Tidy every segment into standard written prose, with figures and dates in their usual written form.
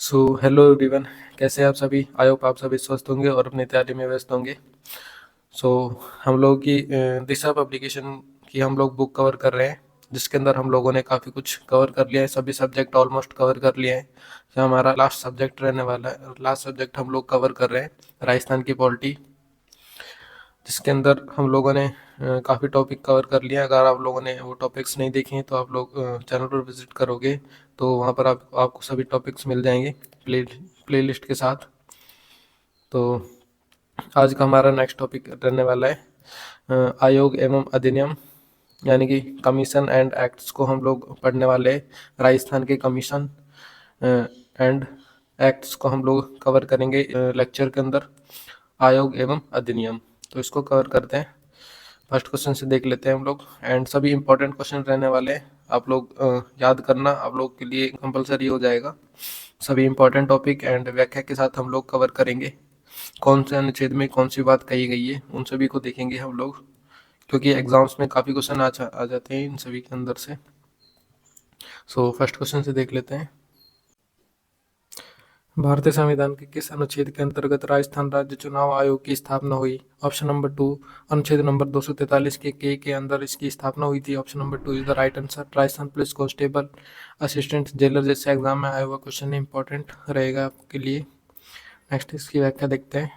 Hello everyone. कैसे हैं आप सभी? आई होप आप सभी स्वस्थ होंगे और अपनी तैयारी में व्यस्त होंगे। सो हम लोगों की दिशा पब्लिकेशन की हम लोग बुक कवर कर रहे हैं, जिसके अंदर हम लोगों ने काफ़ी कुछ कवर कर लिया है। सभी सब्जेक्ट ऑलमोस्ट कवर कर लिए हैं। जो हमारा लास्ट सब्जेक्ट रहने वाला है, लास्ट सब्जेक्ट हम लोग कवर कर रहे हैं राजस्थान की पॉलिटी, जिसके अंदर हम लोगों ने काफ़ी टॉपिक कवर कर लिया है। अगर आप लोगों ने वो टॉपिक्स नहीं देखे हैं तो आप लोग चैनल पर विजिट करोगे तो वहाँ पर आपको सभी टॉपिक्स मिल जाएंगे प्लेलिस्ट के साथ। तो आज का हमारा नेक्स्ट टॉपिक रहने वाला है आयोग एवं अधिनियम, यानी कि कमीशन एंड एक्ट्स को हम लोग पढ़ने वाले हैं। राजस्थान के कमीशन एंड एक्ट्स को हम लोग कवर करेंगे लेक्चर के अंदर, आयोग एवं अधिनियम। तो इसको कवर करते हैं। फर्स्ट क्वेश्चन से देख लेते हैं हम लोग, एंड सभी इंपॉर्टेंट क्वेश्चन रहने वाले हैं। आप लोग याद करना आप लोग के लिए कंपलसरी हो जाएगा। सभी इंपॉर्टेंट टॉपिक एंड व्याख्या के साथ हम लोग कवर करेंगे। कौन से अनुच्छेद में कौन सी बात कही गई है उन सभी को देखेंगे हम लोग, क्योंकि एग्जाम्स में काफ़ी क्वेश्चन आ जाते हैं इन सभी के अंदर से। फर्स्ट क्वेश्चन से देख लेते हैं। भारतीय संविधान के किस अनुच्छेद के अंतर्गत राजस्थान राज्य चुनाव आयोग की स्थापना हुई? ऑप्शन नंबर 2, अनुच्छेद नंबर 243 के अंदर इसकी स्थापना हुई थी। Option number 2 is the right answer. Rajasthan police constable, assistant jailer जैसे एग्जाम में आया हुआ क्वेश्चन इंपॉर्टेंट रहेगा आपके लिए। नेक्स्ट इसकी व्याख्या देखते हैं।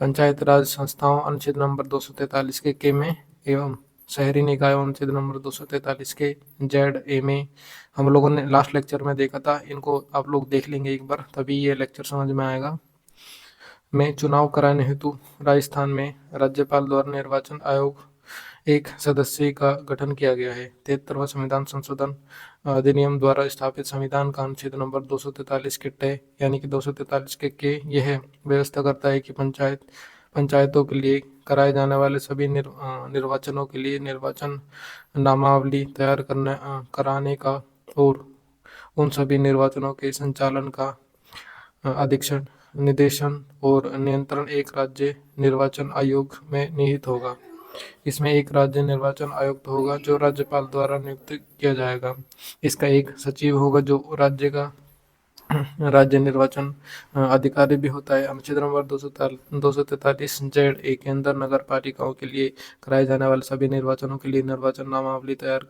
पंचायत राज संस्थाओं अनुच्छेद नंबर 243 के में एवं शहरी निकायों अनुच्छेद नंबर 243 के जेड ए में हम लोगों ने लास्ट लेक्चर में देखा था। इनको आप लोग देख लेंगे एक बार, तभी ये लेक्चर समझ में आएगा। में चुनाव कराने हेतु राजस्थान में राज्यपाल द्वारा निर्वाचन आयोग एक सदस्य का गठन किया गया है। 73वां संविधान संशोधन अधिनियम द्वारा स्थापित संविधान का अनुच्छेद नंबर 243 के तय यानी कि 243 के यह व्यवस्था करता है कि पंचायतों के लिए कराए जाने वाले सभी निर्वाचनों के लिए निर्वाचन नामावली तैयार कराने का और उन सभी निर्वाचनों के संचालन का अधीक्षण, निदेशन और नियंत्रण एक राज्य निर्वाचन आयोग में निहित होगा। इसमें एक राज्य निर्वाचन आयुक्त होगा जो राज्यपाल द्वारा नियुक्त किया जाएगा। इसका एक सचिव होगा जो राज्य निर्वाचन अधिकारी भी होता है। अनुच्छेद नंबर 243 जेड ए के अंदर नगर पालिकाओं के लिए कराए जाने वाले सभी निर्वाचनों के लिए निर्वाचन नामावली तैयार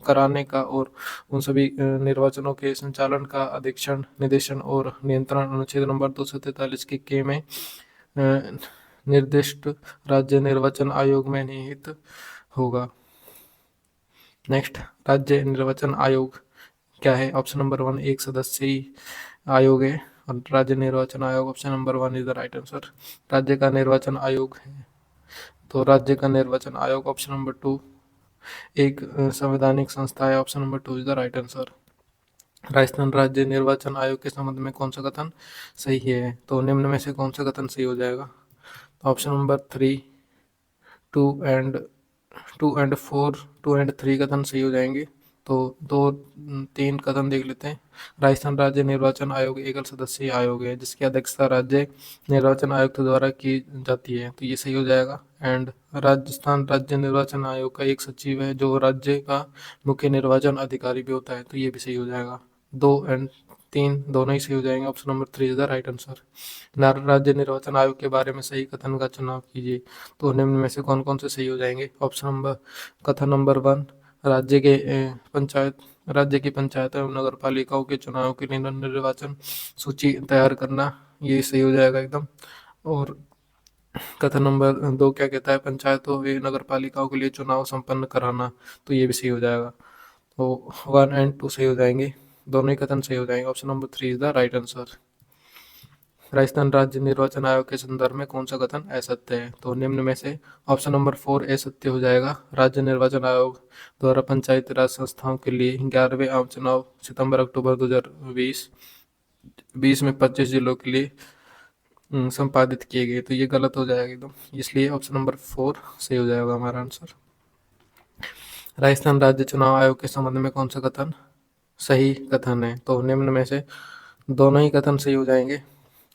कराने का और उन सभी निर्वाचनों के संचालन का अधीक्षण, निदेशन और नियंत्रण अनुच्छेद नंबर 243 के में निर्दिष्ट राज्य निर्वाचन आयोग में निहित होगा। नेक्स्ट, राज्य निर्वाचन आयोग क्या है? ऑप्शन नंबर 1 एक सदस्यीय आयोग है और राज्य निर्वाचन आयोग option number 1 is the right answer. राज्य का निर्वाचन आयोग है तो राज्य का निर्वाचन आयोग ऑप्शन नंबर 2 एक संवैधानिक संस्था है। Option number 2 is the right answer. Rajasthan राज्य निर्वाचन आयोग के संबंध में कौन सा कथन सही है? तो निम्न में से कौन सा कथन सही हो जाएगा? ऑप्शन नंबर 3, 2 एंड 3 कथन सही हो जाएंगे। तो 2-3 कथन देख लेते हैं। राजस्थान राज्य निर्वाचन आयोग एकल सदस्यीय आयोग है जिसकी अध्यक्षता राज्य निर्वाचन आयुक्त द्वारा की जाती है, तो ये सही हो जाएगा। एंड राजस्थान राज्य निर्वाचन आयोग का एक सचिव है जो राज्य का मुख्य निर्वाचन अधिकारी भी होता है, तो ये भी सही हो जाएगा। 2 और 3 दोनों ही सही हो जाएंगे। Option number 3 is the right answer. राज्य निर्वाचन आयोग के बारे में सही कथन का चुनाव कीजिए। तो निम्न में से कौन कौन से सही हो जाएंगे? कथन नंबर 1, राज्य की पंचायत एवं नगर पालिकाओं के चुनाव के लिए निर्वाचन सूची तैयार करना, ये सही हो जाएगा एकदम। और कथन नंबर 2 क्या कहता है? पंचायतों व नगर पालिकाओं के लिए चुनाव संपन्न कराना, तो ये भी सही हो जाएगा। तो 1 और 2 सही हो जाएंगे, दोनों ही कथन सही हो जाएंगे। Option number 3 is the right answer. Rajasthan राज्य निर्वाचन आयोग के संदर्भ में कौन सा कथन असत्य है? तो निम्न में से ऑप्शन नंबर 4 असत्य हो जाएगा। राज्य निर्वाचन आयोग द्वारा पंचायती राज संस्थाओं के लिए 11वें आम चुनाव सितंबर अक्टूबर 2020 में 25 जिलों के लिए संपादित किए गए, तो ये गलत हो जाएगा एकदम, इसलिए ऑप्शन नंबर 4 सही हो जाएगा हमारा आंसर। राजस्थान राज्य चुनाव आयोग के संबंध में कौन सा कथन सही कथन है? तो निम्न में से दोनों ही कथन सही हो जाएंगे।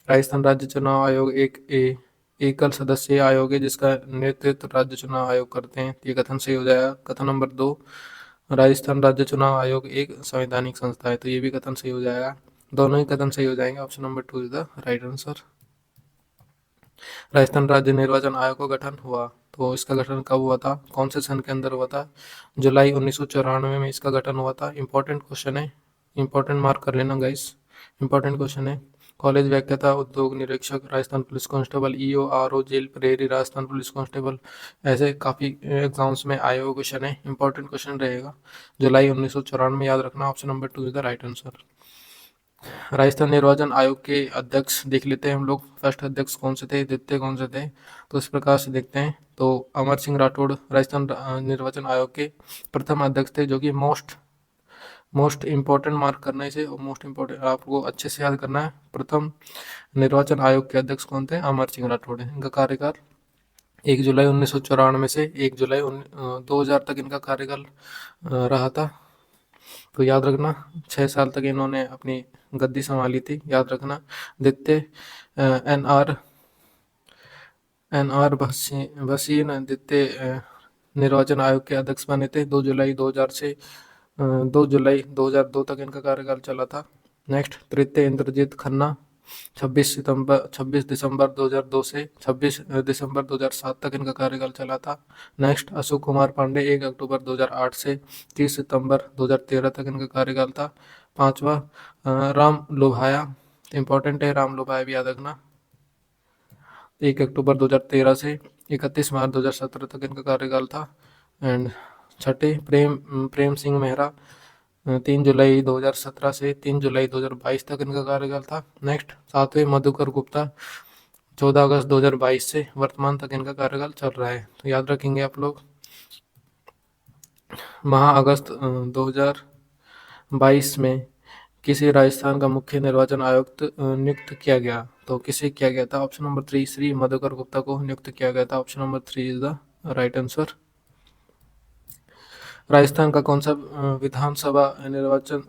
राजस्थान राज्य चुनाव आयोग एकल सदस्यीय आयोग है जिसका नेतृत्व राज्य चुनाव आयोग करते हैं, ये कथन सही हो जाएगा। कथन नंबर 2, राजस्थान राज्य चुनाव आयोग एक संवैधानिक संस्था है, तो ये भी कथन सही हो जाएगा। दोनों ही कथन सही हो जाएंगे। Option number 2 is the right answer. Rajasthan राज्य निर्वाचन आयोग का गठन हुआ, तो इसका गठन कब हुआ था, कौन से सन के अंदर हुआ था? जुलाई 1994 में इसका गठन हुआ था। इंपॉर्टेंट क्वेश्चन है, इंपॉर्टेंट मार्क कर लेना गाइस, इंपॉर्टेंट क्वेश्चन है। कॉलेज व्याख्याता, उद्योग निरीक्षक, Rajasthan police constable, EO, RO, jail प्रहरी, राजस्थान पुलिस कांस्टेबल, ऐसे काफ़ी एग्जाम्स में आए हुए क्वेश्चन है, इंपॉर्टेंट क्वेश्चन रहेगा। जुलाई 1994 याद रखना। Option number 2 is the right answer. Rajasthan निर्वाचन आयोग के अध्यक्ष देख लेते हैं हम लोग। फर्स्ट अध्यक्ष कौन से थे, द्वितीय कौन से थे, तो इस प्रकार से देखते हैं। तो अमर सिंह राठौड़ राजस्थान निर्वाचन आयोग के प्रथम अध्यक्ष थे, जो कि मोस्ट इम्पोर्टेंट मार्क करना है इसे, और मोस्ट इम्पोर्टेंट आपको अच्छे से याद करना है। प्रथम निर्वाचन आयोग के अध्यक्ष कौन थे? अमर सिंह राठौड़ है। इनका कार्यकाल 1 जुलाई 1994 से 1 जुलाई 2000 तक इनका कार्यकाल रहा था। तो याद रखना 6 साल तक इन्होंने अपनी गद्दी संभाली थी, याद रखना। द्वितीय एन आर भसीन द्वितीय निर्वाचन आयोग के अध्यक्ष बने थे 2 जुलाई 2000 से 2 जुलाई 2002 तक इनका कार्यकाल चला था। नेक्स्ट, तृतीय इंद्रजीत खन्ना 26 दिसंबर 2002 से 26 दिसंबर 2007 तक इनका कार्यकाल चला था। नेक्स्ट, अशोक कुमार पांडे 1 अक्टूबर 2008 से 30 सितंबर 2013 तक इनका कार्यकाल था। पांचवा, राम लोभाया, इंपॉर्टेंट है, राम लोभाया भी याद रखना। 1 अक्टूबर 2013 से 31 मार्च 2017 तक इनका कार्यकाल था। एंड छठे, प्रेम सिंह मेहरा 3 जुलाई 2017 से 3 जुलाई 2022 तक इनका कार्यकाल था। नेक्स्ट, सातवें, मधुकर गुप्ता 14 अगस्त 2022 से वर्तमान तक इनका कार्यकाल चल रहा है। तो याद रखेंगे आप लोग। अगस्त 2022 में किसी राजस्थान का मुख्य निर्वाचन आयुक्त नियुक्त किया गया, तो किसे किया गया था? ऑप्शन नंबर 3, श्री मधुकर गुप्ता को नियुक्त किया गया था। Option number 3 is the right answer. Rajasthan का कौन सा विधानसभा निर्वाचन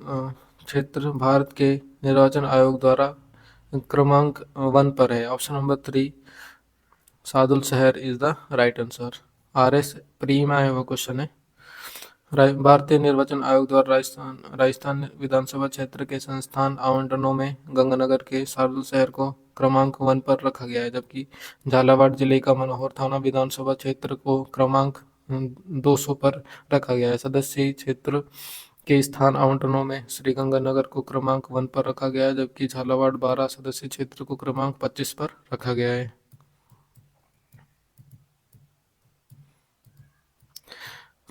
क्षेत्र भारत के निर्वाचन आयोग द्वारा क्रमांक 1 पर है? ऑप्शन नंबर 3 सादुल शहर is the right answer. RS pre में आया हुआ क्वेश्चन है। भारतीय निर्वाचन आयोग द्वारा राजस्थान विधानसभा क्षेत्र के संस्थान आवंटनों में गंगानगर के शार्दुल शहर को क्रमांक 1 पर रखा गया है, जबकि झालावाड़ जिले का मनोहर थाना विधानसभा क्षेत्र को क्रमांक 200 पर रखा गया है। सदस्य क्षेत्र के स्थान आवंटनों में श्रीगंगानगर को क्रमांक 1 पर रखा गया है, जबकि झालावाड़ 12 सदस्य क्षेत्र को क्रमांक 25 पर रखा गया है।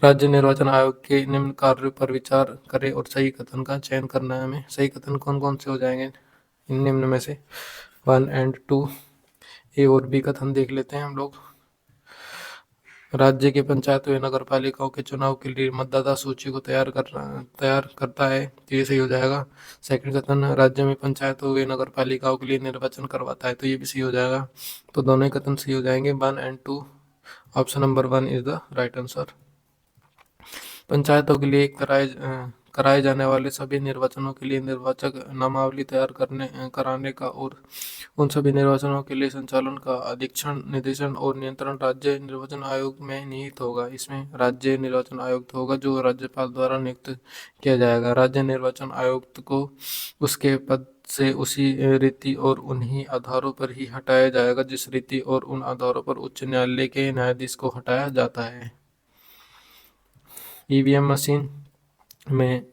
राज्य निर्वाचन आयोग के निम्न कार्यों पर विचार करें और सही कथन का चयन करना है हमें। सही कथन कौन कौन से हो जाएंगे इन निम्न में से? 1 और 2, ए और बी कथन देख लेते हैं हम लोग। राज्य के पंचायत व नगर पालिकाओं के चुनाव के लिए मतदाता सूची को तैयार करता है, तो ये सही हो जाएगा। सेकंड कथन, राज्य में पंचायतों व नगर पालिकाओं के लिए निर्वाचन करवाता है, तो ये भी सही हो जाएगा। तो दोनों ही कथन सही हो जाएंगे, 1 और 2। Option number 1 is the right answer. पंचायतों के लिए कराए जाने वाले सभी निर्वाचनों के लिए निर्वाचक नामावली तैयार कराने का और उन सभी निर्वाचनों के लिए संचालन का अधीक्षण, निर्देशन और नियंत्रण राज्य निर्वाचन आयोग में निहित होगा। इसमें राज्य निर्वाचन आयुक्त होगा जो राज्यपाल द्वारा नियुक्त किया जाएगा। राज्य निर्वाचन आयुक्त को उसके पद से उसी रीति और उन्हीं आधारों पर ही हटाया जाएगा जिस रीति और उन आधारों पर उच्च न्यायालय के न्यायाधीश को हटाया जाता है। ईवीएम मशीन में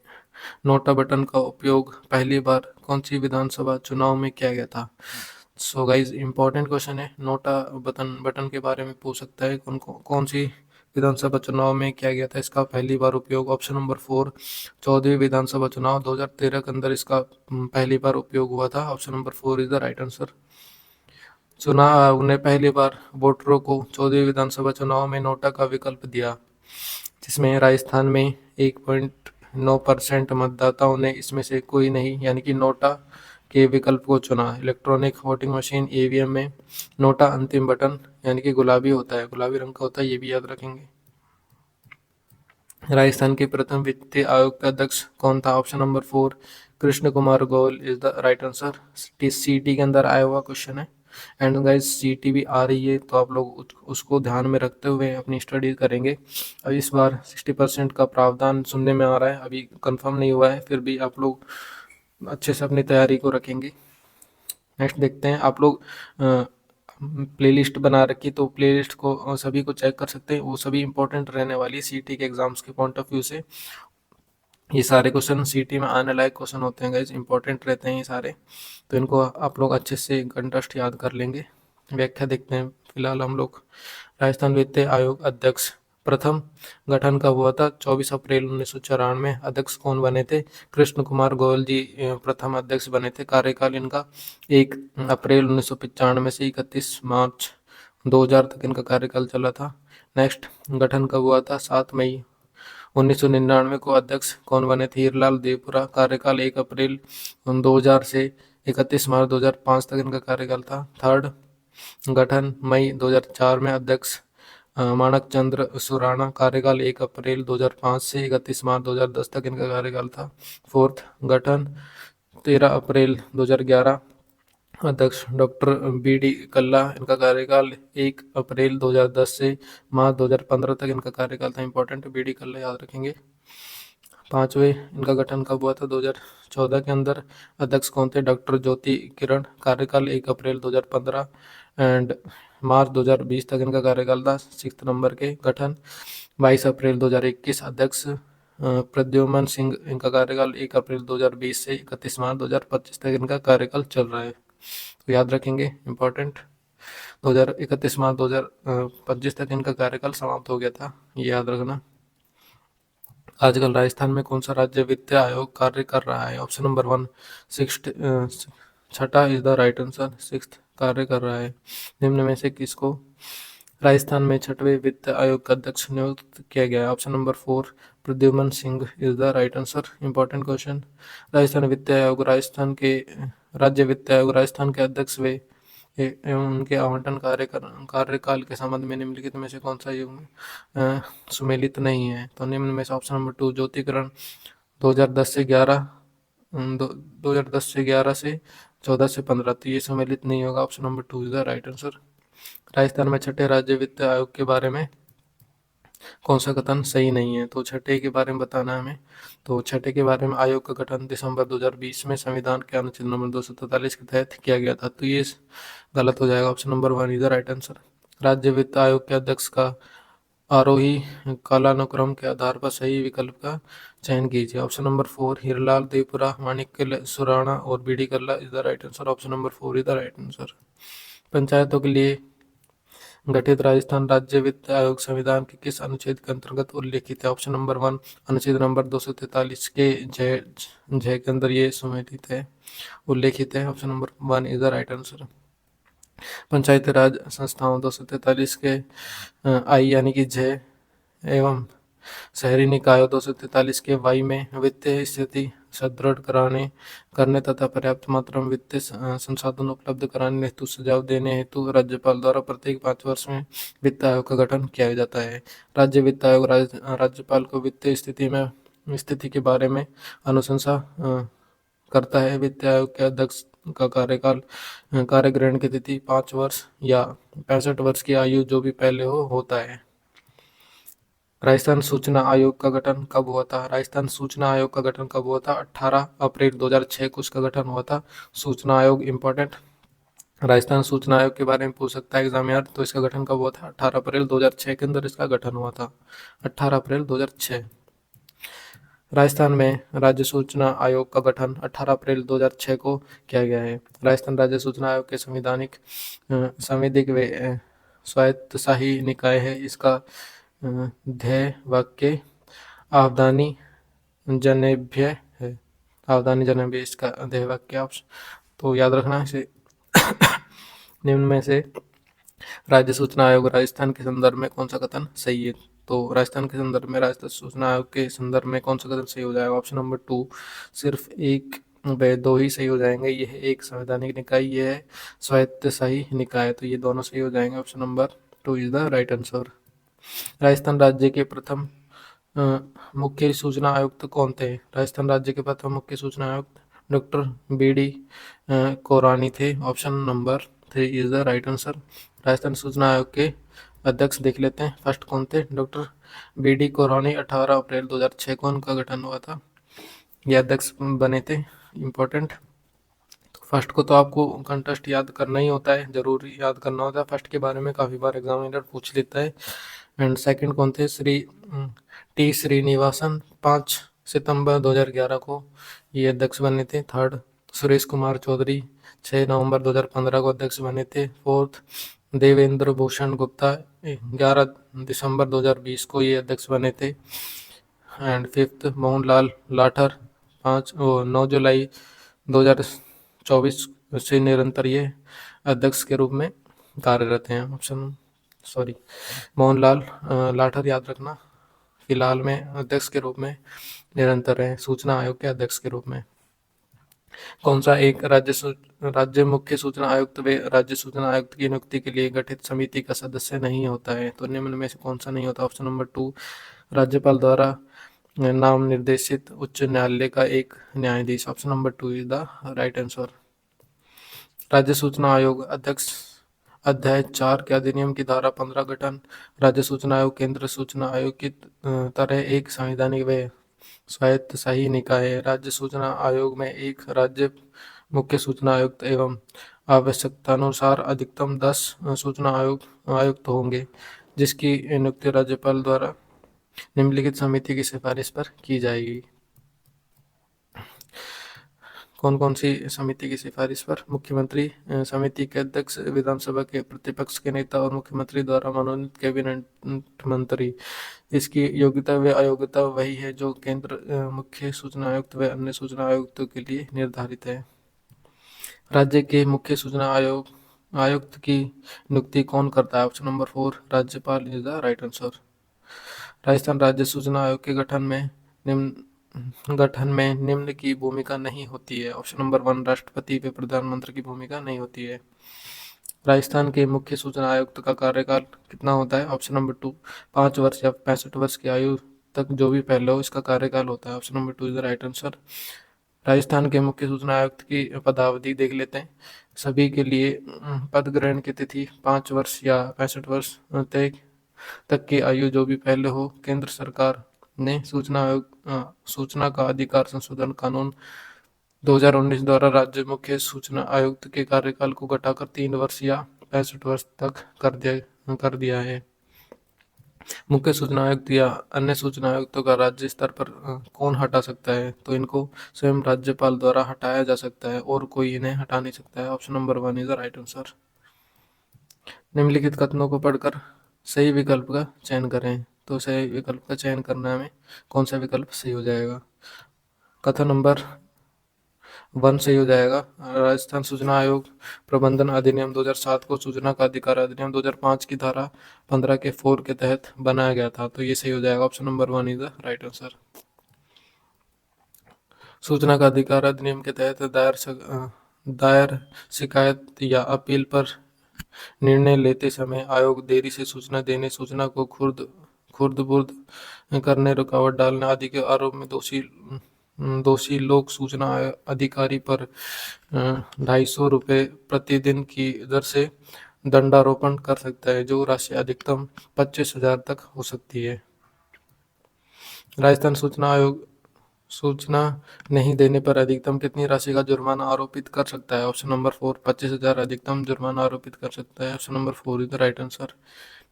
नोटा बटन का उपयोग पहली बार कौन सी विधानसभा चुनाव में किया गया था? सो गाइज इंपॉर्टेंट क्वेश्चन है, नोटा बटन के बारे में पूछ सकता है। कौन सी विधानसभा चुनाव में किया गया था इसका पहली बार उपयोग? ऑप्शन नंबर 4 14वीं विधानसभा चुनाव 2013 के अंदर इसका पहली बार उपयोग हुआ था। Option number 4 is the right answer. चुनाव आयोग ने पहली बार वोटरों को 14वीं विधानसभा चुनाव में नोटा का विकल्प दिया, जिसमें राजस्थान में 1.9% मतदाताओं ने इसमें से कोई नहीं यानी कि नोटा के विकल्प को चुना। इलेक्ट्रॉनिक वोटिंग मशीन ईवीएम में नोटा अंतिम बटन यानी कि गुलाबी होता है, गुलाबी रंग का होता है, ये भी याद रखेंगे। राजस्थान के प्रथम वित्तीय आयोग का अध्यक्ष कौन था? Option number 4 Krishna Kumar Goyal is the right answer. सीटी के अंदर आया हुआ क्वेश्चन है। एंड गाइस सीटी भी आ रही है, तो आप लोग उसको ध्यान में रखते हुए अपनी स्टडी करेंगे। अब इस बार 60% का प्रावधान सुनने में आ रहा है, अभी कंफर्म नहीं हुआ है, फिर भी आप लोग अच्छे से अपनी तैयारी को रखेंगे। नेक्स्ट देखते हैं, आप लोग प्लेलिस्ट बना रखी, तो प्लेलिस्ट को सभी को चेक कर सकते हैं, वो सभी इंपॉर्टेंट रहने वाली है सीटी के एग्जाम्स के पॉइंट ऑफ व्यू से। ये सारे क्वेश्चन सीटी में आने लायक क्वेश्चन होते हैं गाइज, इंपॉर्टेंट रहते हैं ये सारे, तो इनको आप लोग अच्छे से कंटेस्ट याद कर लेंगे। व्याख्या देखते हैं फिलहाल हम लोग। राजस्थान वित्त आयोग अध्यक्ष प्रथम गठन कब हुआ था? 24 अप्रैल 1994। अध्यक्ष कौन बने थे? कृष्ण कुमार गोयल जी प्रथम अध्यक्ष बने थे। कार्यकाल इनका 1 अप्रैल 1995 से 31 मार्च 2000 तक इनका कार्यकाल चला था। नेक्स्ट, गठन कब हुआ था? 7 मई 1999 को। अध्यक्ष कौन बने थे? हीरलाल देवपुरा। कार्यकाल 1 अप्रैल 2000 से 31 मार्च 2005 तक इनका कार्यकाल था। थर्ड, गठन मई 2004 में। अध्यक्ष माणक चंद्र सुराणा। कार्यकाल 1 अप्रैल 2005 से 31 मार्च 2010 तक इनका कार्यकाल था। फोर्थ, गठन 13 अप्रैल 2011। अध्यक्ष डॉक्टर बी डी कल्ला। इनका कार्यकाल 1 अप्रैल 2010 से मार्च 2015 तक इनका कार्यकाल था। इंपॉर्टेंट, बी डी कल्ला याद रखेंगे। पांचवें, इनका गठन कब हुआ था? 2014 के अंदर। अध्यक्ष कौन थे? डॉक्टर ज्योति किरण। कार्यकाल 1 अप्रैल 2015 एंड मार्च 2020 तक इनका कार्यकाल था। 6 नंबर के गठन 22 अप्रैल 2021। अध्यक्ष प्रद्युमन सिंह। इनका कार्यकाल 1 अप्रैल 2020 से 31 मार्च 2025 तक इनका कार्यकाल चल रहा है, तो याद रखेंगे, इंपॉर्टेंट। 2031 मार्च 2025 तक इनका कार्यकाल समाप्त हो गया था, ये याद रखना। आजकल राजस्थान में कौन सा राज्य वित्त आयोग कार्य कर रहा है? ऑप्शन नंबर 1 छठा इज द राइट आंसर। 6 कार्य कर रहा है। निम्न में से किसको राजस्थान में छठवें वित्त आयोग का अध्यक्ष नियुक्त किया गया है? Option number 4 Pradyuman Singh is the right answer. Important question. Rajasthan वित्त आयोग राजस्थान के राज्य वित्त आयोग राजस्थान के अध्यक्ष वे एवं उनके आवंटन कार्यकाल के संबंध में निम्नलिखित में से कौन सा युग सुमेलित नहीं है? तो निम्न में से ऑप्शन नंबर 2 ज्योतिकरण 2010 से 11 2010 से 11 से 14 से 15, तो ये सम्मिलित नहीं होगा। Option number 2 is the right answer. Rajasthan में छठे राज्य वित्त आयोग के बारे में कौन सा कथन सही नहीं है? तो छठे के बारे में बताना है हमें। तो छठे के बारे में, आयोग का गठन दिसंबर 2020 में संविधान के अनुच्छेद नंबर 243 के तहत किया गया था, तो ये गलत हो जाएगा। Option number 1 is the right answer. राज्य वित्त आयोग के अध्यक्ष का आरोही कालानुक्रम के आधार पर सही विकल्प का चयन कीजिए। ऑप्शन नंबर 4 हीरलाल देवपुरा, माणिक्य सुराणा और B D Kalla is the right answer. Option number 4 is the right answer. पंचायतों के लिए गठित राजस्थान राज्य वित्त आयोग संविधान के किस अनुच्छेद के अंतर्गत उल्लेखित है? ऑप्शन नंबर 1 अनुच्छेद नंबर 243 के जय के अंदर ये सुमेलित है, उल्लेखित है। Option number 1 is the right answer. Panchayati Raj संस्थाओं 243 के आई यानी कि जय एवं शहरी निकायों 243 के वाई में वित्तीय स्थिति सुदृढ़ करने तथा पर्याप्त मात्रा में वित्तीय संसाधन उपलब्ध कराने हेतु सुझाव देने हेतु राज्यपाल द्वारा प्रत्येक 5 वर्ष में वित्त आयोग का गठन किया जाता है। राज्य वित्त आयोग राज्यपाल को वित्तीय स्थिति के बारे में अनुशंसा करता है। वित्त आयोग के अध्यक्ष का कार्य ग्रहण की तिथि 5 वर्ष या 65 वर्ष की आयु जो भी पहले होता है। राजस्थान सूचना आयोग का गठन कब हुआ था? राजस्थान सूचना आयोग का गठन कब हुआ था? 18 अप्रैल 2006 को इसका गठन हुआ था। सूचना आयोग इंपॉर्टेंट, राजस्थान सूचना आयोग के बारे में पूछ सकता है एग्जाम यार, तो इसका गठन कब हुआ था? 18 अप्रैल 2006 के अंदर इसका गठन हुआ था। 18 अप्रैल 2006। राजस्थान में राज्य सूचना आयोग का गठन 18 अप्रैल 2006 को किया गया है। राजस्थान राज्य सूचना आयोग के संवैधानिक व स्वायत्तशाही निकाय है। इसका ध्येय वाक्य आवधानी जनेभ्य है। आवधानी जनेभ्य इसका ध्येय वाक्य, तो याद रखना इसे। निम्न में से राज्य सूचना आयोग राजस्थान के संदर्भ में कौन सा कथन सही है? तो राजस्थान के संदर्भ में राजस्थान सूचना आयोग के संदर्भ में कौन सा कथन सही हो जाएगा? ऑप्शन नंबर 2 सिर्फ एक व 2 ही सही हो जाएंगे। ये है एक संवैधानिक निकाय, ये है स्वायत्तशाही निकाय, तो ये दोनों सही हो जाएंगे। Option number 2 is the right answer. Rajasthan राज्य के प्रथम मुख्य सूचना आयुक्त कौन थे? राजस्थान राज्य के प्रथम मुख्य सूचना आयुक्त डॉक्टर बी डी कोरानी थे। Option number 3 is the right answer. Rajasthan सूचना आयोग के अध्यक्ष देख लेते हैं। फर्स्ट कौन थे? Doctor B D Korani. 18 अप्रैल 2006 को उनका गठन हुआ था, ये अध्यक्ष बने थे। इम्पोर्टेंट। फर्स्ट को तो आपको कंटेस्ट याद करना ही होता है, जरूर याद करना होता है। फर्स्ट के बारे में काफ़ी बार एग्जामिनर पूछ लेता है। एंड सेकंड कौन थे? टी श्रीनिवासन, 5 सितंबर 2011 को ये अध्यक्ष बने थे। थर्ड सुरेश कुमार चौधरी, 6 नवंबर 2015 को अध्यक्ष बने थे। फोर्थ देवेंद्र भूषण गुप्ता, 11 दिसंबर 2020 को ये अध्यक्ष बने थे। एंड फिफ्थ मोहनलाल लाठर, 9 जुलाई 2024 से निरंतर ये अध्यक्ष के रूप में कार्यरत हैं। ऑप्शन सॉरी मोहनलाल लाठर याद रखना, फिलहाल में अध्यक्ष के रूप में निरंतर है, सूचना आयोग के अध्यक्ष के रूप में। कौन सा एक राज्य मुख्य सूचना आयुक्त व राज्य सूचना आयुक्त की नियुक्ति के लिए गठित समिति का सदस्य नहीं होता है? तो निम्न में से कौन सा नहीं होता? ऑप्शन नंबर 2 राज्यपाल द्वारा नाम निर्देशित उच्च न्यायालय का एक न्यायाधीश। Option number 2 is the right answer. राज्य सूचना आयोग अध्यक्ष अध्याय 4 के अधिनियम की धारा 15 गठन। राज्य सूचना आयोग केंद्र सूचना आयोग की तरह एक संवैधानिक व स्वायत्तशासी निकाय है। राज्य सूचना आयोग में एक राज्य मुख्य सूचना आयुक्त एवं आवश्यकतानुसार अधिकतम 10 सूचना आयुक्त होंगे, जिसकी नियुक्ति राज्यपाल द्वारा निम्नलिखित समिति की सिफारिश पर की जाएगी। कौन कौन सी समिति की सिफारिश पर? मुख्यमंत्री समिति के अध्यक्ष, विधानसभा के प्रतिपक्ष के नेता और मुख्यमंत्री द्वारा मनोनीत कैबिनेट मंत्री। इसकी योग्यता व अयोग्यता वही है जो केंद्र मुख्य सूचना आयुक्त व अन्य सूचना आयुक्तों के लिए निर्धारित है। राज्य के मुख्य सूचना आयुक्त की नियुक्ति कौन करता है? ऑप्शन नंबर 4 राज्यपाल is the right answer. Rajasthan राज्य सूचना आयोग के गठन में निम्न की भूमिका नहीं होती है। ऑप्शन नंबर 1 राष्ट्रपति व प्रधानमंत्री की भूमिका नहीं होती है। राजस्थान के मुख्य सूचना आयुक्त का कार्यकाल कितना होता है? ऑप्शन नंबर 2 5 वर्ष या 65 वर्ष की आयु तक जो भी पहले हो इसका कार्यकाल होता है। Option number 2 is the right answer. Rajasthan के मुख्य सूचना आयुक्त की पदावधि देख लेते हैं। सभी के लिए पद ग्रहण की तिथि 5 वर्ष या 65 वर्ष तक की आयु जो भी पहले हो। केंद्र सरकार ने सूचना का अधिकार संशोधन कानून 2019 द्वारा राज्य मुख्य सूचना आयुक्त के कार्यकाल को घटाकर 3 वर्ष या 65 वर्ष तक कर दिया है। मुख्य सूचना आयुक्त या अन्य सूचना आयुक्तों का राज्य स्तर पर कौन हटा सकता है? तो इनको स्वयं राज्यपाल द्वारा हटाया जा सकता है और कोई इन्हें हटा नहीं सकता है। Option number 1 is the right answer. निम्नलिखित कथनों को पढ़कर सही विकल्प का चयन करें। तो सही विकल्प का चयन करने में कौन सा विकल्प सही हो जाएगा? कथन नंबर 1 सही हो जाएगा। राजस्थान सूचना आयोग प्रबंधन अधिनियम 2007 को सूचना का अधिकार अधिनियम 2005 की धारा 15 के 4 के तहत बनाया गया था। तो ये सही हो जाएगा। Option number 1 is the right answer. सूचना का अधिकार अधिनियम के तहत दायर शिकायत या अपील पर निर्णय लेते समय आयोग देरी से सूचना देने, सूचना को खुर्द-बुर्द करने, रुकावट डालने आदि के आरोप में दोषी लोक सूचना अधिकारी पर 250 रुपये प्रतिदिन की दर से दंडारोपण कर सकता है, जो राशि अधिकतम 25,000 तक हो सकती है। राजस्थान सूचना आयोग सूचना नहीं देने पर अधिकतम कितनी राशि का जुर्माना आरोपित कर सकता है? ऑप्शन नंबर 4 25,000 अधिकतम जुर्माना आरोपित कर सकता है। Option number 4 is the right answer.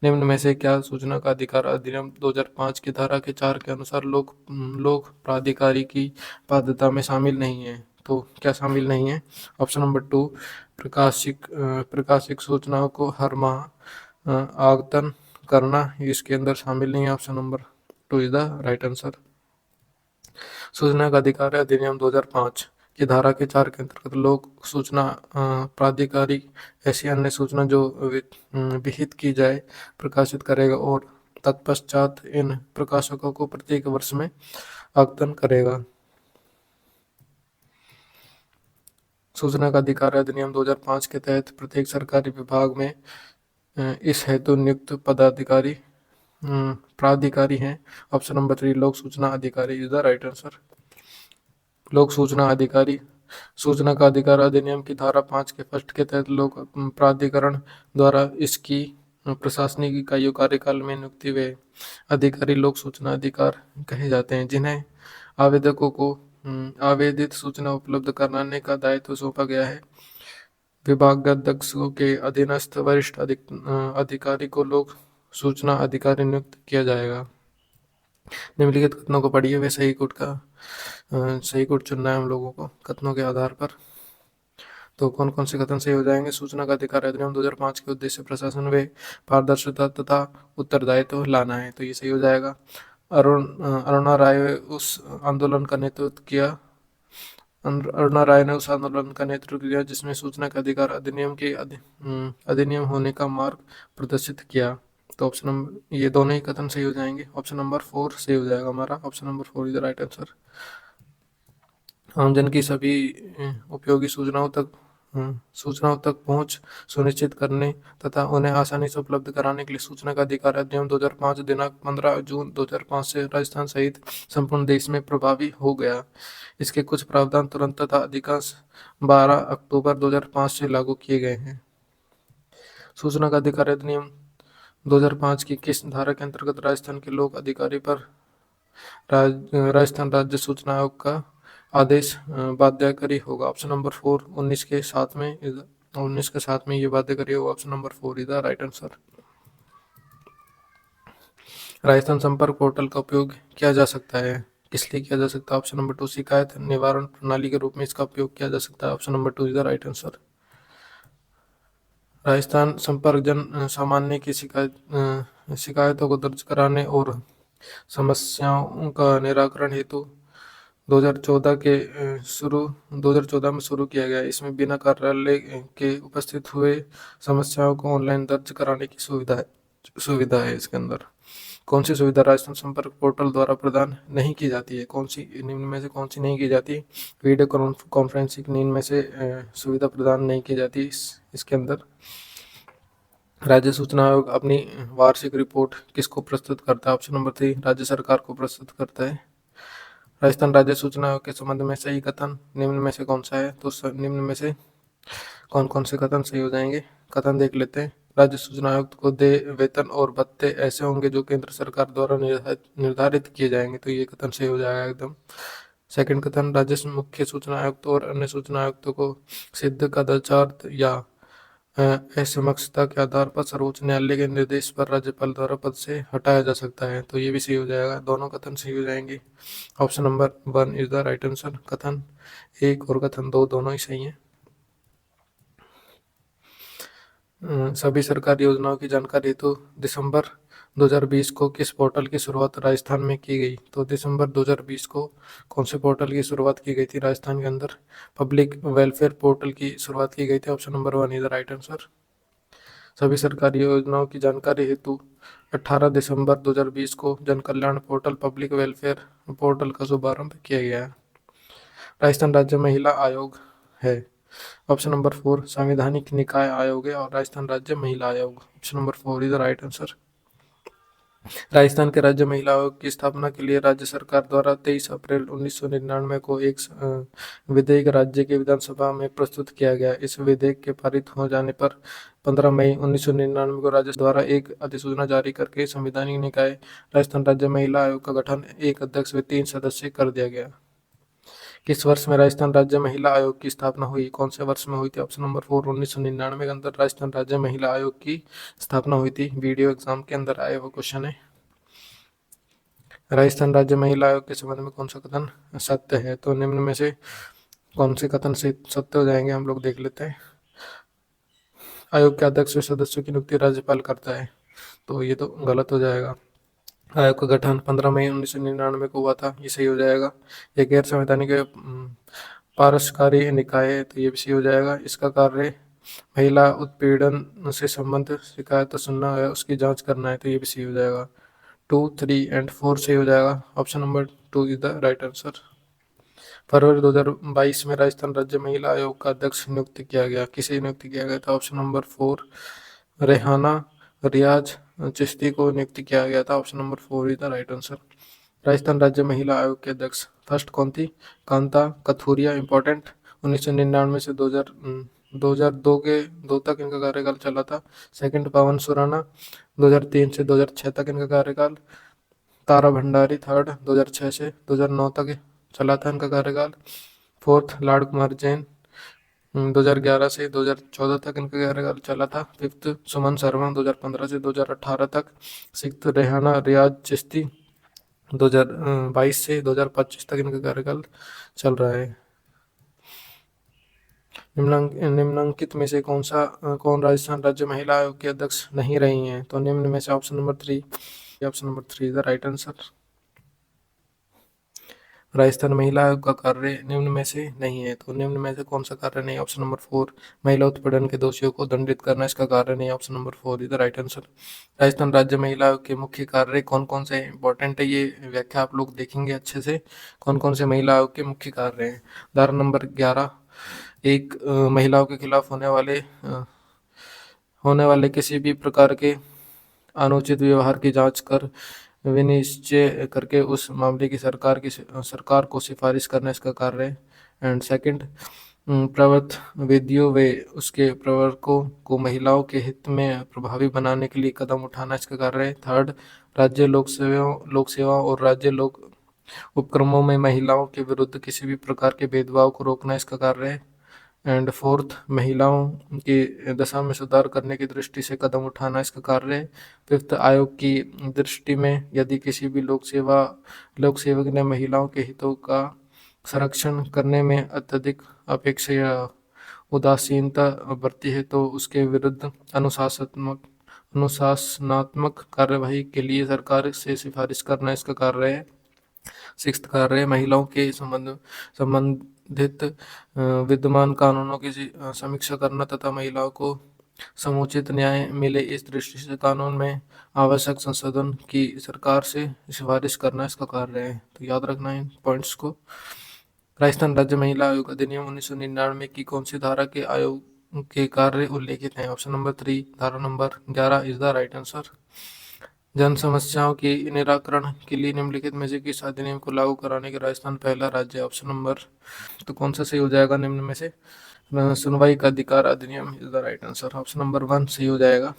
निम्न में से क्या सूचना का अधिकार अधिनियम 2005 की धारा के 4 के अनुसार लोक प्राधिकारी की बाध्यता में शामिल नहीं है? तो क्या शामिल नहीं है? ऑप्शन नंबर 2 प्रकाशिक सूचनाओं को हर माह आगतन करना इसके अंदर शामिल नहीं है। Option number 2 is the right answer. सूचना का अधिकार अधिनियम 2005 की धारा के 4 के अंतर्गत लोक सूचना प्राधिकारी ऐसी अन्य सूचना जो विहित की जाए प्रकाशित करेगा और तत्पश्चात इन प्रकाशकों को प्रत्येक वर्ष में आगतन करेगा। सूचना का अधिकार अधिनियम 2005 के तहत प्रत्येक सरकारी विभाग में इस हेतु नियुक्त पदाधिकारी प्राधिकारी हैं। ऑप्शन नंबर 3 लोक सूचना अधिकारी इज द राइट आंसर। लोक सूचना अधिकारी सूचना का अधिकार अधिनियम की धारा 5 के फर्स्ट के तहत लोक प्राधिकरण द्वारा इसकी प्रशासनिक इकाइयों कार्यकाल में नियुक्ति हुए अधिकारी लोक सूचना अधिकार कहे जाते हैं, जिन्हें आवेदकों को आवेदित सूचना उपलब्ध कराने का दायित्व सौंपा गया है। विभागाध्यक्षों के अधीनस्थ वरिष्ठ अधिकारी को लोक सूचना अधिकारी नियुक्त किया जाएगा। निम्नलिखित कथनों को पढ़िए वे सही गुट का सही गुट चुनना है हम लोगों को कथनों के आधार पर। तो कौन कौन से कथन सही हो जाएंगे? सूचना का अधिकार अधिनियम 2005 के उद्देश्य प्रशासन व पारदर्शिता तथा उत्तरदायित्व लाना है, तो ये सही हो जाएगा। अरुणा राय उस आंदोलन का नेतृत्व किया अरुणा राय ने उस आंदोलन का नेतृत्व किया जिसमें सूचना का अधिकार अधिनियम के अधिनियम होने का मार्ग प्रदर्शित किया। तो ऑप्शन नंबर ये दोनों ही कथन सही हो जाएंगे। ऑप्शन नंबर 4 सही हो जाएगा हमारा। Option number 4 is the right answer. आमजन की सभी उपयोगी सूचनाओं तक पहुंच सुनिश्चित करने तथा उन्हें आसानी से उपलब्ध कराने के लिए सूचना का अधिकार अधिनियम 2005 दिनांक 15 जून 2005 से राजस्थान सहित संपूर्ण देश में प्रभावी हो गया। इसके कुछ प्रावधान तुरंत तथा अधिकांश 12 अक्टूबर 2005 से लागू किए गए हैं। सूचना का अधिकार अधिनियम 2005 की किस धारा के अंतर्गत राजस्थान के लोक अधिकारी पर राजस्थान राज्य सूचना आयोग का आदेश बाध्यकारी होगा? ऑप्शन नंबर 4 19 के साथ में ये बाध्यकारी होगा। Option number 4 is the right answer. Rajasthan संपर्क पोर्टल का उपयोग किया जा सकता है, किस लिए किया जा सकता है? ऑप्शन नंबर 2 शिकायत निवारण प्रणाली के रूप में इसका उपयोग किया जा सकता है। Option number 2 is the right answer. Rajasthan संपर्क जन सामान्य की शिकायतों को दर्ज कराने और समस्याओं का निराकरण हेतु 2014 में शुरू किया गया। इसमें बिना कार्यालय के उपस्थित हुए समस्याओं को ऑनलाइन दर्ज कराने की सुविधा है इसके अंदर। कौन सी सुविधा राजस्थान संपर्क पोर्टल द्वारा प्रदान नहीं की जाती है? कौन सी निम्न में से कौन सी नहीं की जाती? वीडियो कॉन्फ्रेंसिंग निम्न में से सुविधा प्रदान नहीं की जाती इसके अंदर। राज्य सूचना आयोग अपनी वार्षिक रिपोर्ट किसको प्रस्तुत करता है? ऑप्शन नंबर 3 राज्य सरकार को प्रस्तुत करता है। राजस्थान राज्य सूचना आयोग के संबंध में सही कथन निम्न में से कौन सा है? तो निम्न में से कौन कौन से कथन सही हो जाएंगे? कथन देख लेते हैं। राज्य सूचना आयुक्त को देय वेतन और भत्ते ऐसे होंगे जो केंद्र सरकार द्वारा निर्धारित किए जाएंगे, तो ये कथन सही हो जाएगा एकदम। सेकंड कथन राज्य मुख्य सूचना आयुक्त और अन्य सूचना आयुक्तों को सिद्ध कदाचार या असमक्षता के आधार पर सर्वोच्च न्यायालय के निर्देश पर राज्यपाल द्वारा पद से हटाया जा सकता है, तो ये भी सही हो जाएगा। दोनों कथन सही हो जाएंगे। Option number 1 is the right answer. कथन 1 और कथन 2 दोनों ही सही हैं। सभी सरकारी योजनाओं की जानकारी हेतु दिसंबर 2020 को किस पोर्टल की शुरुआत राजस्थान में की गई? तो दिसंबर 2020 को कौन से पोर्टल की शुरुआत की गई थी राजस्थान के अंदर? पब्लिक वेलफेयर पोर्टल की शुरुआत की गई थी। Option number 1 is the right answer. सभी सरकारी योजनाओं की जानकारी हेतु 18 दिसंबर 2020 को जन कल्याण पोर्टल पब्लिक वेलफेयर पोर्टल का शुभारंभ किया गया। राजस्थान राज्य महिला आयोग है। ऑप्शन नंबर 4 संवैधानिक निकाय आयोग है और राजस्थान राज्य महिला आयोग। Option number 4 is the right answer. Rajasthan के राज्य महिला आयोग की स्थापना के लिए राज्य सरकार द्वारा 23 अप्रैल 1999 को एक विधेयक राज्य की विधानसभा में प्रस्तुत किया गया। इस विधेयक के पारित हो जाने पर 15 मई 1999 को राज्य द्वारा एक अधिसूचना जारी करके संवैधानिक निकाय राजस्थान राज्य महिला आयोग का गठन एक अध्यक्ष व 3 सदस्य कर दिया गया। किस वर्ष में राजस्थान राज्य महिला आयोग की स्थापना हुई? कौन से वर्ष में हुई थी? ऑप्शन नंबर 4 1999 के अंदर राजस्थान राज्य महिला आयोग की स्थापना हुई थी। वीडियो एग्जाम के अंदर आया हुआ क्वेश्चन है। राजस्थान राज्य महिला आयोग के संबंध में कौन सा कथन सत्य है? तो निम्न में से कौन से कथन से सत्य हो जाएंगे हम लोग देख लेते हैं। आयोग के अध्यक्ष व सदस्यों की नियुक्ति राज्यपाल करता है, तो ये तो गलत हो जाएगा। आयोग का गठन 15 मई 1999 को हुआ था, ये सही हो जाएगा। ये गैर संवैधानिक पारस्कारी निकाय है, तो ये भी सही हो जाएगा। इसका कार्य महिला उत्पीड़न से संबंधित शिकायत सुनना है, उसकी जांच करना है, तो ये भी सही हो जाएगा। 2, 3 एंड 4 सही हो जाएगा। Option number 2 is the right answer. फरवरी 2022 में राजस्थान राज्य महिला आयोग का अध्यक्ष नियुक्त किया गया। किसे नियुक्त किया गया था? ऑप्शन नंबर 4 रेहाना रियाज चिश्ती को नियुक्त किया गया था। Option number 4 is the right answer. Rajasthan राज्य महिला आयोग के अध्यक्ष फर्स्ट कौन थी? कांता कथूरिया। इंपॉर्टेंट 1999 से 2002 के 2 तक इनका कार्यकाल चला था। सेकंड पवन सुराना 2003 से 2006 तक इनका कार्यकाल। तारा भंडारी थर्ड 2006 से 2009 तक चला था इनका कार्यकाल। फोर्थ, लाड़ कुमार जैन, 2011 से 2014 तक इनका कार्यकाल चला था। फिफ्थ, सुमन शर्मा, 2015 से 2018 तक। सिक्स्थ, रेहाना रियाज चिश्ती, 2022 से 2025 तक इनका कार्यकाल चल रहा है। निम्नलिखित में से कौन राजस्थान राज्य महिला आयोग के अध्यक्ष नहीं रही हैं? तो निम्न में से option number 3 is the right answer. Rajasthan महिला आयोग का कार्य निम्न में से नहीं है, तो निम्न में से कौन सा कार्य नहीं? ऑप्शन नंबर 4, महिला उत्पीड़न के दोषियों को दंडित करना इसका कार्य नहीं। Option number 4 is the right answer. Rajasthan राज्य महिला आयोग के मुख्य कार्य कौन कौन से इंपॉर्टेंट है, ये व्याख्या आप लोग देखेंगे अच्छे से। कौन कौन से महिला आयोग के मुख्य कार्य हैं? धारा नंबर 11, एक, महिलाओं के खिलाफ होने वाले किसी भी प्रकार के अनुचित व्यवहार की जांच कर विनिश्चय करके उस मामले की सरकार को सिफारिश करना इसका कार्य है। एंड सेकंड, प्रवर्तन विधियों व उसके प्रवर्तकों को महिलाओं के हित में प्रभावी बनाने के लिए कदम उठाना इसका कार्य है। थर्ड, राज्य लोक सेवा और राज्य लोक उपक्रमों में महिलाओं के विरुद्ध किसी भी प्रकार के भेदभाव को रोकना इसका कार्य है। एंड फोर्थ, महिलाओं की दशा में सुधार करने की दृष्टि से कदम उठाना इसका कार्य है। फिफ्थ, आयोग की दृष्टि में यदि किसी भी लोक सेवक ने महिलाओं के हितों का संरक्षण करने में अत्यधिक अपेक्षा या उदासीनता बरती है तो उसके विरुद्ध अनुशासनात्मक कार्यवाही के लिए सरकार से सिफारिश करना इसका कार्य है। सिक्स्थ कार्य, महिलाओं के संबंधित विद्यमान कानूनों की समीक्षा करना तथा महिलाओं को समुचित न्याय मिले इस दृष्टि से कानून में आवश्यक संशोधन की सरकार से सिफारिश करना इसका कार्य है। तो याद रखना इन पॉइंट्स को। राजस्थान राज्य महिला आयोग अधिनियम 1999 की कौन सी धारा के आयोग के कार्य उल्लेखित हैं? ऑप्शन नंबर 3, धारा number 11 is the right answer. जन समस्याओं के निराकरण के लिए निम्नलिखित में से किस अधिनियम को लागू कराने के राजस्थान पहला राज्य है? ऑप्शन नंबर, तो कौन सा सही हो जाएगा निम्न में से? सुनवाई का अधिकार अधिनियम is the right answer. Option number 1 सही हो जाएगा।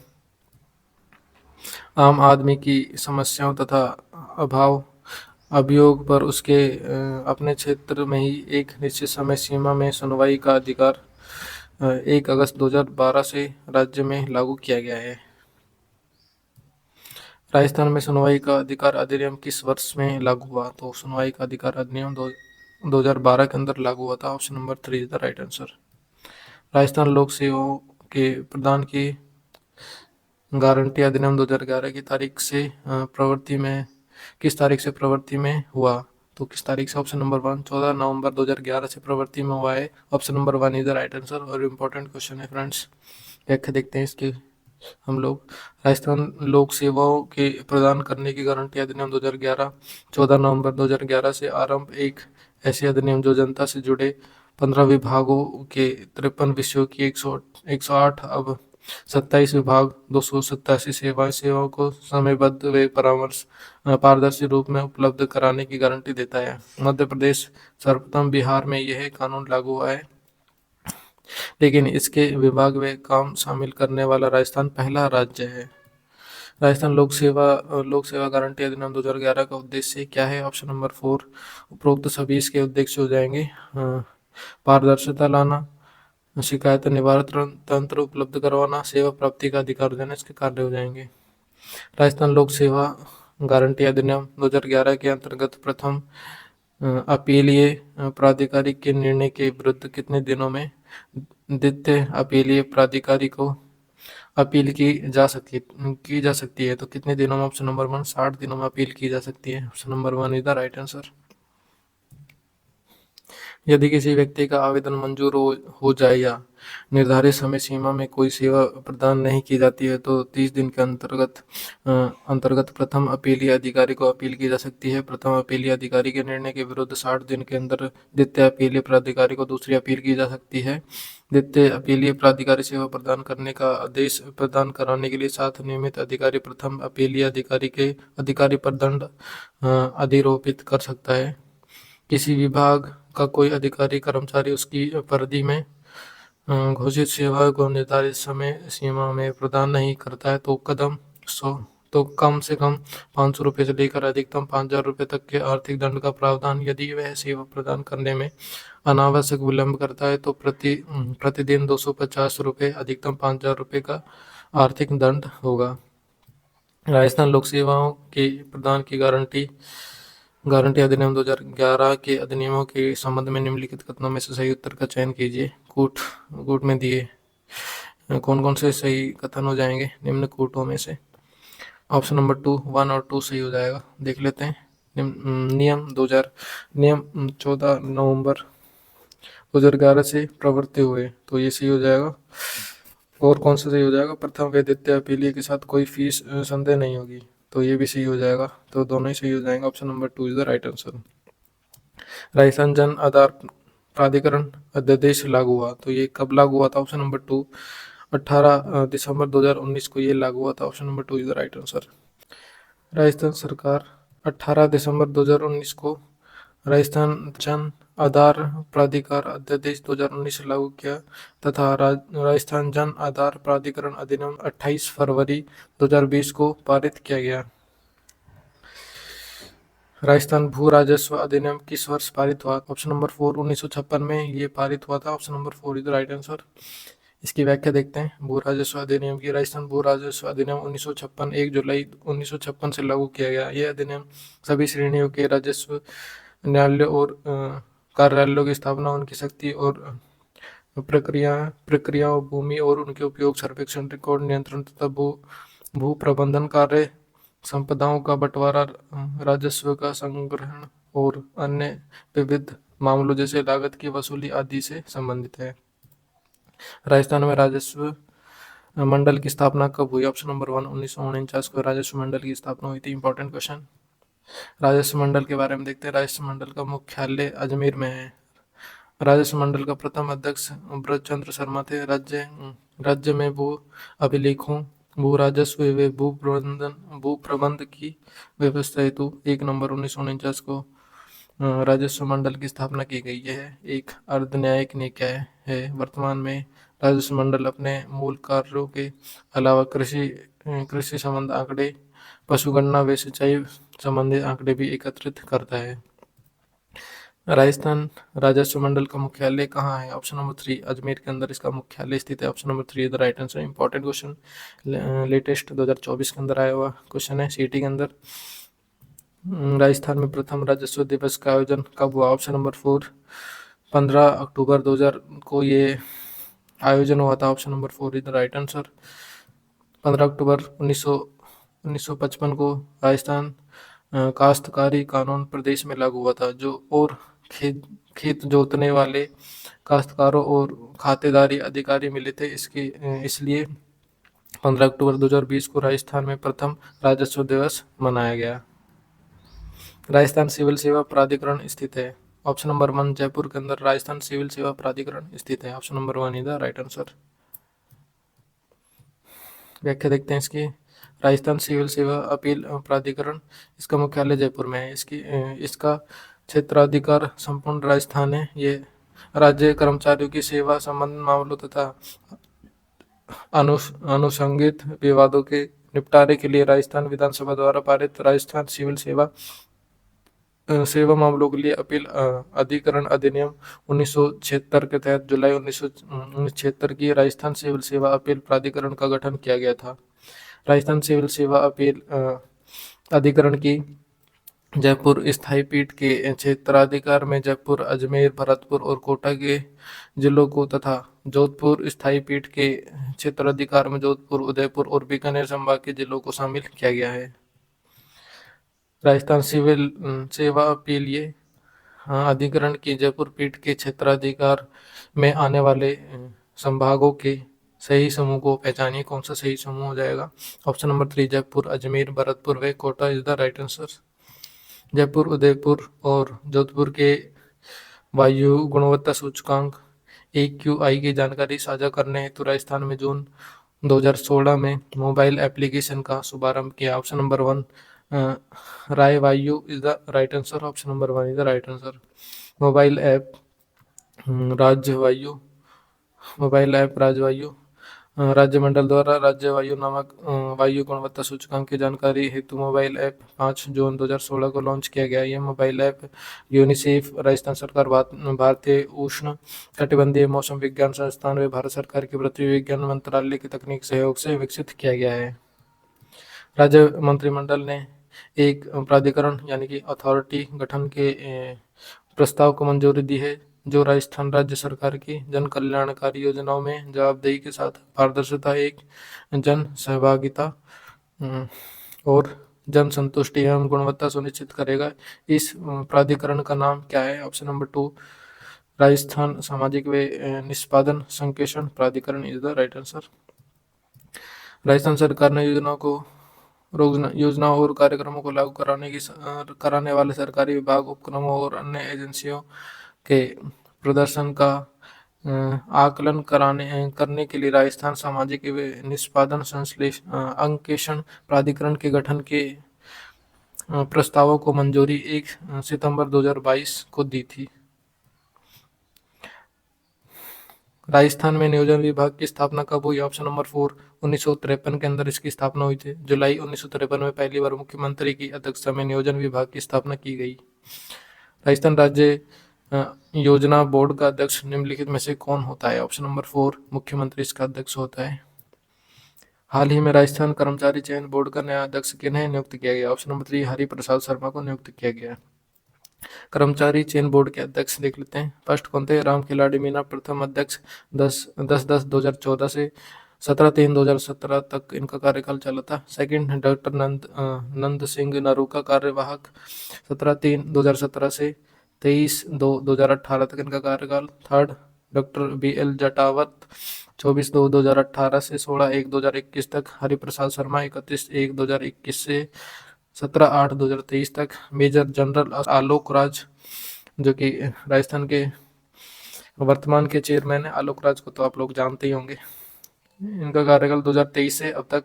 आम आदमी की समस्याओं तथा अभियोग पर उसके अपने क्षेत्र में ही एक निश्चित समय सीमा में सुनवाई का अधिकार 1 अगस्त 2012 से राज्य में लागू किया गया है। राजस्थान में सुनवाई का अधिकार अधिनियम किस वर्ष में लागू हुआ? तो सुनवाई का अधिकार अधिनियम 2012 के अंदर लागू हुआ था। Option number 3 is the right answer. Rajasthan लोक सेवाओं के प्रदान की गारंटी अधिनियम 2011 की तारीख से किस तारीख से प्रवृत्ति में हुआ? तो किस तारीख से? ऑप्शन नंबर 1, 14 नवंबर 2011 से प्रवृत्ति में हुआ है। Option number 1 is the right answer. और इम्पोर्टेंट क्वेश्चन है फ्रेंड्स, व्याख्या देखते हैं इसकी हम लोग। राजस्थान लोक सेवाओं के प्रदान करने की गारंटी अधिनियम 2011 14 नवंबर 2011 से आरंभ एक ऐसे अधिनियम जो जनता से जुड़े 15 विभागों के 53 विषयों की 108 अब 27 विभाग 287 सेवाओं को समयबद्ध व पारदर्शी रूप में उपलब्ध कराने की गारंटी देता है। मध्य प्रदेश सर्वप्रथम, बिहार में यह कानून लागू हुआ है, लेकिन इसके विभाग व काम शामिल करने वाला राजस्थान पहला राज्य है। राजस्थान लोक सेवा गारंटी अधिनियम 2011 का उद्देश्य क्या है? ऑप्शन नंबर 4, उपरोक्त सभी इसके उद्देश्य हो जाएंगे। पारदर्शिता लाना, शिकायत निवारण तंत्र उपलब्ध करवाना, सेवा प्राप्ति का अधिकार देना इसके कार्य हो जाएंगे। राजस्थान लोक सेवा गारंटी अधिनियम 2011 के अंतर्गत प्रथम अपीलीय प्राधिकारी के निर्णय के विरुद्ध कितने दिनों में द्वितीय अपीलीय प्राधिकारी को अपील की जा सकती है? तो कितने दिनों में? ऑप्शन नंबर 1, 60 दिनों में अपील की जा सकती है। Option number 1 is the right answer. यदि किसी व्यक्ति का आवेदन मंजूर हो जाए या निर्धारित समय सीमा में कोई सेवा प्रदान नहीं की जाती है तो 30 दिन के अंतर्गत प्रथम अपीलीय अधिकारी को अपील की जा सकती है। प्रथम अपीलीय अधिकारी के निर्णय के विरुद्ध 60 दिन के अंदर द्वितीय अपीलीय प्राधिकारी को दूसरी अपील की जा सकती है। द्वितीय अपीलीय प्राधिकारी सेवा प्रदान करने का आदेश प्रदान कराने के लिए 7 नियमित अधिकारी प्रथम अपीलीय अधिकारी पर दंड अधिरोपित कर सकता है। किसी विभाग का कोई अधिकारी कर्मचारी उसकी परिधि में घोषित सेवा को निर्धारित समय सीमा में प्रदान नहीं करता है तो तो कम से कम 500 रुपये से लेकर अधिकतम 5,000 रुपये तक के आर्थिक दंड का प्रावधान। यदि वह सेवा प्रदान करने में अनावश्यक विलंब करता है तो प्रतिदिन 250 रुपये अधिकतम 5,000 रुपये का आर्थिक दंड होगा। राजस्थान लोक सेवाओं के प्रदान की गारंटी गारंटी अधिनियम 2011 के अधिनियमों के संबंध में निम्नलिखित कथनों में से सही उत्तर का चयन कीजिए। कूट में दिए कौन कौन से सही कथन हो जाएंगे निम्न कूटों में से? ऑप्शन नंबर 2, 1 और 2 सही हो जाएगा। देख लेते हैं। नियम 14 नवंबर 2011 से प्रवृत्ति हुए, तो ये सही हो जाएगा। और कौन सा सही हो जाएगा? प्रथम व द्वितीय अपीलीय के साथ कोई फीस संदेह नहीं होगी, तो ये भी सही हो जाएगा। तो दोनों ही सही हो जाएंगे। Option number 2 is the right answer. Rajasthan Jan Aadhaar प्राधिकरण अध्यादेश लागू हुआ, तो ये कब लागू हुआ था? ऑप्शन नंबर 2 18 दिसंबर 2019 को ये लागू हुआ था। Option number 2 is the right answer. Rajasthan सरकार 18 दिसंबर 2019 को राजस्थान जन आधार प्राधिकार अध्यादेश 2019 लागू किया तथा राजस्थान जन आधार प्राधिकरण अधिनियम 28 फरवरी 2020 को पारित किया गया। राजस्थान भू राजस्व अधिनियम किस वर्ष पारित हुआ? ऑप्शन नंबर 4 1956 में ये पारित हुआ था। Option number 4 is the right answer. इसकी व्याख्या देखते हैं। भू राजस्व अधिनियम की। राजस्थान भू राजस्व अधिनियम 1956 1 जुलाई 1956 से लागू किया गया। यह अधिनियम सभी श्रेणियों के राजस्व न्यायालयों और कार्यालयों की स्थापना, उनकी शक्ति और प्रक्रियाओं, भूमि और उनके उपयोग, सर्वेक्षण, रिकॉर्ड नियंत्रण तथा भू प्रबंधन कार्य, संपदाओं का बंटवारा, राजस्व का संग्रहण और अन्य विविध मामलों जैसे लागत की वसूली आदि से संबंधित है। राजस्थान में राजस्व मंडल की स्थापना कब हुई? ऑप्शन नंबर 1 1949 को राजस्व मंडल की स्थापना हुई थी। Important question. राजस्व मंडल के बारे में देखते हैं। राजस्व मंडल का मुख्यालय अजमेर में है। राजस्व मंडल का प्रथम अध्यक्ष ब्रजचंद्र शर्मा थे। राज्य में भू अभिलेखों, भू राजस्व व भू प्रबंध की व्यवस्था हेतु 1 नवंबर 1949 को राजस्व मंडल की स्थापना की गई है। एक अर्ध न्यायिक निकाय है। वर्तमान में राजस्व मंडल अपने मूल कार्यों के अलावा कृषि संबंध आंकड़े, पशुगणना व सिंचाई संबंधी आंकड़े भी एकत्रित करता है। राजस्थान राजस्व मंडल का मुख्यालय कहाँ है? ऑप्शन नंबर 3 अजमेर के अंदर इसका मुख्यालय स्थित है। Option number 3 is the right answer. Important question, latest 2024 के अंदर आया हुआ क्वेश्चन है सीटी के अंदर। राजस्थान में प्रथम राजस्व दिवस का आयोजन कब हुआ? ऑप्शन नंबर 4 15 अक्टूबर 2000 को ये आयोजन हुआ था। Option number 4 is the right answer. 15 अक्टूबर 1955 को राजस्थान काश्तकारी कानून प्रदेश में लागू हुआ था, जो और खेत जोतने वाले काश्तकारों और खातेदारी अधिकारी मिले थे। इसलिए 15 अक्टूबर 2020 को राजस्थान में प्रथम राजस्व दिवस मनाया गया। राजस्थान सिविल सेवा प्राधिकरण स्थित है। ऑप्शन नंबर 1 जयपुर के अंदर राजस्थान सिविल सेवा प्राधिकरण स्थित है। Option number 1 is the right answer. व्याख्या देखते हैं इसकी। राजस्थान सिविल सेवा अपील प्राधिकरण, इसका मुख्यालय जयपुर में है। इसका क्षेत्राधिकार संपूर्ण राजस्थान है। ये राज्य कर्मचारियों की सेवा संबंधी मामलों तथा अनुषंगित विवादों के निपटारे के लिए राजस्थान विधानसभा द्वारा पारित राजस्थान सिविल सेवा मामलों के लिए अपील अधिकरण अधिनियम 1976 के तहत जुलाई 1976 की राजस्थान सिविल सेवा अपील प्राधिकरण का गठन किया गया था। राजस्थान सिविल सेवा अपील अधिकरण की जयपुर स्थायी पीठ के क्षेत्राधिकार में जयपुर, अजमेर, भरतपुर और कोटा के जिलों को तथा जोधपुर स्थायी पीठ के क्षेत्राधिकार में जोधपुर, उदयपुर और बीकानेर संभाग के जिलों को शामिल किया गया है। राजस्थान सिविल सेवा अपील ये अधिकरण की जयपुर पीठ के क्षेत्राधिकार में आने वाले संभागों के सही समूह को पहचानिए। कौन सा सही समूह हो जाएगा? ऑप्शन नंबर 3 जयपुर, अजमेर, भरतपुर व Kota is the right answer. Jaipur, Udaipur और जोधपुर के वायु गुणवत्ता सूचकांक AQI की जानकारी साझा करने हेतु राजस्थान में जून 2016 में मोबाइल एप्लीकेशन का शुभारंभ किया। ऑप्शन नंबर 1 राय वायु is the right answer. Option number 1 is the right answer. Mobile app Rajvayu राज्यमंडल द्वारा राज्य वायु नामक वायु गुणवत्ता सूचकांक की जानकारी हेतु मोबाइल ऐप 5 जून 2016 को लॉन्च किया गया। यह मोबाइल ऐप यूनिसेफ, राजस्थान सरकार, भारतीय उष्ण कटिबंधीय मौसम विज्ञान संस्थान व भारत सरकार के पृथ्वी विज्ञान मंत्रालय के तकनीक सहयोग से विकसित किया गया है। राज्य मंत्रिमंडल ने एक प्राधिकरण यानी कि अथॉरिटी गठन के प्रस्ताव को मंजूरी दी है, जो राजस्थान राज्य सरकार की जन कल्याणकारी योजनाओं में जवाबदेही के साथ पारदर्शिता, एक जन सहभागिता और जन संतुष्टि एवं गुणवत्ता सुनिश्चित करेगा। इस प्राधिकरण का नाम क्या है? ऑप्शन नंबर 2, राजस्थान सामाजिक व निष्पादन संकेषण प्राधिकरण is the right answer. Rajasthan सरकार ने योजनाओं और कार्यक्रमों को लागू कराने वाले सरकारी विभाग, उपक्रमों और अन्य एजेंसियों के प्रदर्शन का आकलन करने के लिए राजस्थान सामाजिक एवं निष्पादन अंकेक्षण प्राधिकरण के गठन के प्रस्तावों को मंजूरी 1 सितंबर 2022 को दी थी। राजस्थान में नियोजन विभाग की स्थापना कब हुई? ऑप्शन नंबर 4, 1953 के अंदर इसकी स्थापना हुई थी। जुलाई 1953 में पहली बार मुख्यमंत्री की अध्यक्षता में नियोजन विभाग की स्थापना की गई। राजस्थान राज्य योजना बोर्ड का अध्यक्ष निम्नलिखित में से कौन होता है? ऑप्शन नंबर 4, मुख्यमंत्री इसका अध्यक्ष होता है। हाल ही में राजस्थान कर्मचारी चयन बोर्ड का नया अध्यक्ष किन्हें नियुक्त किया गया? ऑप्शन नंबर 3, हरि प्रसाद शर्मा को नियुक्त किया गया। कर्मचारी चयन बोर्ड के अध्यक्ष देख लेते हैं। फर्स्ट कौन थे? राम खिलाड़ी मीणा, प्रथम अध्यक्ष 10/10/2014 से 17/3/2017 तक इनका कार्यकाल चला था। सेकंड, डॉक्टर नंद सिंह नरू का कार्यवाहक 17/3/2017 से 23/2/2018 तक इनका कार्यकाल। थर्ड, डॉक्टर BL जटावत 24/2/2018 से 16/1/2021 तक। हरिप्रसाद शर्मा 31/1/2021 से 17/8/2023 तक। मेजर जनरल आलोक राज, जो कि राजस्थान के वर्तमान के चेयरमैन है। आलोक राज को तो आप लोग जानते ही होंगे। इनका कार्यकाल 2023 से अब तक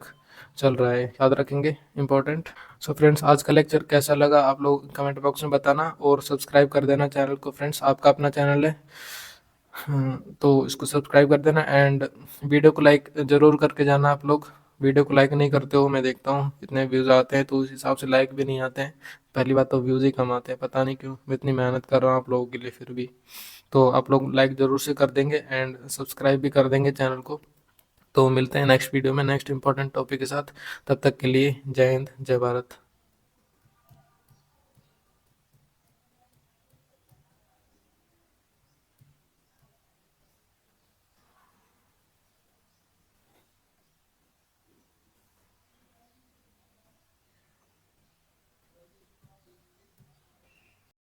चल रहा है, याद रखेंगे, इंपॉर्टेंट। सो फ्रेंड्स, आज का लेक्चर कैसा लगा आप लोग कमेंट बॉक्स में बताना और सब्सक्राइब कर देना चैनल को। फ्रेंड्स, आपका अपना चैनल है, तो इसको सब्सक्राइब कर देना एंड वीडियो को लाइक ज़रूर करके जाना। आप लोग वीडियो को लाइक नहीं करते हो, मैं देखता हूँ इतने व्यूज़ आते हैं तो उस हिसाब से लाइक भी नहीं आते हैं। पहली बात तो व्यूज़ ही कम आते हैं, पता नहीं क्यों। मैं इतनी मेहनत कर रहा हूँ आप लोगों के लिए, फिर भी तो आप लोग लाइक ज़रूर से कर देंगे एंड सब्सक्राइब भी कर देंगे चैनल को। तो मिलते हैं नेक्स्ट वीडियो में नेक्स्ट इंपॉर्टेंट टॉपिक के साथ। तब तक के लिए जय हिंद, जय भारत।